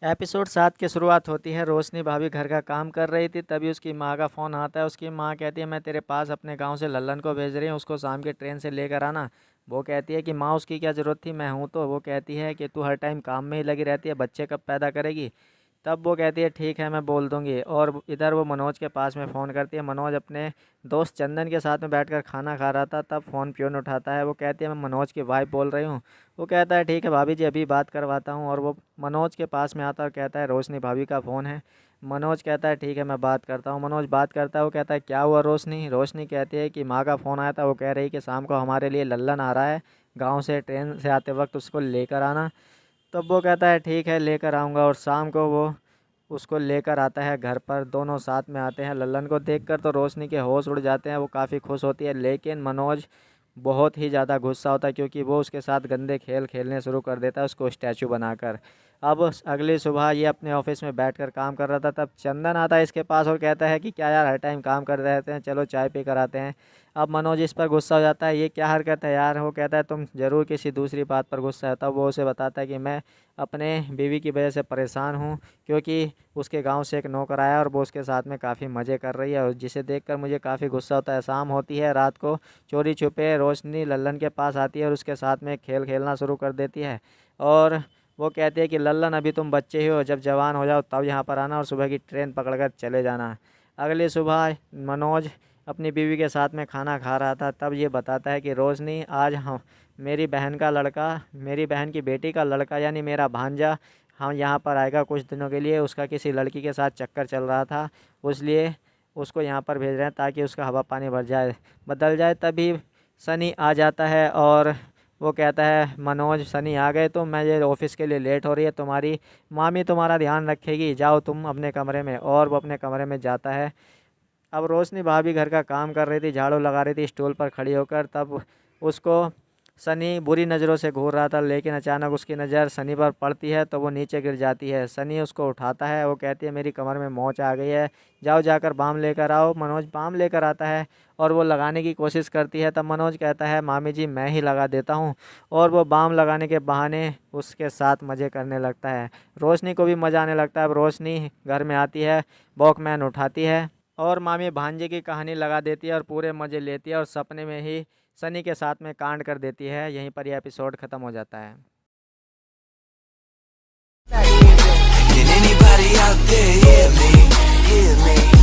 Episode 7 की शुरुआत होती है। रोशनी भाभी घर का काम कर रही थी, तभी उसकी माँ का फ़ोन आता है। उसकी माँ कहती है, मैं तेरे पास अपने गांव से लल्लन को भेज रही हूँ, उसको शाम की ट्रेन से लेकर आना। वो कहती है कि माँ उसकी क्या ज़रूरत थी, मैं हूँ तो। वो कहती है कि तू हर टाइम काम में ही लगी रहती है, बच्चे कब पैदा करेगी। तब वो कहती है ठीक है, मैं बोल दूंगी। और इधर वो मनोज के पास में फ़ोन करती है। मनोज अपने दोस्त चंदन के साथ में बैठकर खाना खा रहा था, तब फ़ोन प्यून उठाता है। वो कहती है मैं मनोज की वाइफ बोल रही हूँ। वो कहता है ठीक है भाभी जी, अभी बात करवाता हूँ। और वो मनोज के पास में आता है और कहता है रोशनी भाभी का फ़ोन है। मनोज कहता है ठीक है, मैं बात करता हूँ। मनोज बात करता है। वो कहता है क्या हुआ रोशनी। रोशनी कहती है कि माँ का फ़ोन आया था, वो कह रही कि शाम को हमारे लिए लल्लन आ रहा है, गाँव से ट्रेन से आते वक्त उसको लेकर आना। तब वो कहता है ठीक है, लेकर आऊँगा। और शाम को वो उसको लेकर आता है घर पर। दोनों साथ में आते हैं। लल्लन को देखकर तो रोशनी के होश उड़ जाते हैं, वो काफ़ी खुश होती है। लेकिन मनोज बहुत ही ज़्यादा गुस्सा होता है, क्योंकि वो उसके साथ गंदे खेल खेलने शुरू कर देता है, उसको स्टैचू बनाकर। अब अगली सुबह ये अपने ऑफिस में बैठकर काम कर रहा था, तब चंदन आता है इसके पास और कहता है कि क्या यार, हर टाइम काम कर रहते हैं, चलो चाय पी कर आते हैं। अब मनोज इस पर गुस्सा हो जाता है, ये क्या हरकत है यार। वो कहता है तुम ज़रूर किसी दूसरी बात पर गुस्सा है। तब वो उसे बताता है कि मैं अपने बीवी की वजह से परेशान हूँ, क्योंकि उसके गांव से एक नौकर आया और वो उसके साथ में काफ़ी मज़े कर रही है, और जिसे देखकर मुझे काफ़ी गुस्सा होता है। शाम होती है, रात को चोरी छुपे रोशनी लल्लन के पास आती है और उसके साथ में खेल खेलना शुरू कर देती है। और वो कहती है कि लल्लन, अभी तुम बच्चे ही हो, जब जवान हो जाओ तब यहाँ पर आना और सुबह की ट्रेन पकड़कर चले जाना। अगली सुबह मनोज अपनी बीवी के साथ में खाना खा रहा था, तब ये बताता है कि रोशनी, आज हम मेरी बहन का लड़का, मेरी बहन की बेटी का लड़का यानी मेरा भांजा हम यहाँ पर आएगा कुछ दिनों के लिए। उसका किसी लड़की के साथ चक्कर चल रहा था, इसलिए उसको यहाँ पर भेज रहे हैं ताकि उसका हवा पानी बदल जाए। तभी सनी आ जाता है और वो कहता है मनोज, सनी आ गए तो मैं ये ऑफिस के लिए लेट हो रही है, तुम्हारी मामी तुम्हारा ध्यान रखेगी, जाओ तुम अपने कमरे में। और वो अपने कमरे में जाता है। अब रोशनी भाभी घर का काम कर रही थी, झाड़ू लगा रही थी स्टूल पर खड़ी होकर। तब उसको सनी बुरी नज़रों से घूर रहा था, लेकिन अचानक उसकी नज़र सनी पर पड़ती है तो वो नीचे गिर जाती है। सनी उसको उठाता है। वो कहती है मेरी कमर में मोच आ गई है, जाओ जाकर बाम लेकर आओ। मनोज बाम लेकर आता है और वो लगाने की कोशिश करती है। तब मनोज कहता है मामी जी, मैं ही लगा देता हूँ। और वो बाम लगाने के बहाने उसके साथ मज़े करने लगता है। रोशनी को भी मज़ा आने लगता है। अब रोशनी घर में आती है, वॉकमैन उठाती है और मामी भांजे की कहानी लगा देती है और पूरे मज़े लेती है, और सपने में ही सनी के साथ में कांड कर देती है। यहीं पर यह एपिसोड ख़त्म हो जाता है। Can anybody out there hear me? Hear me?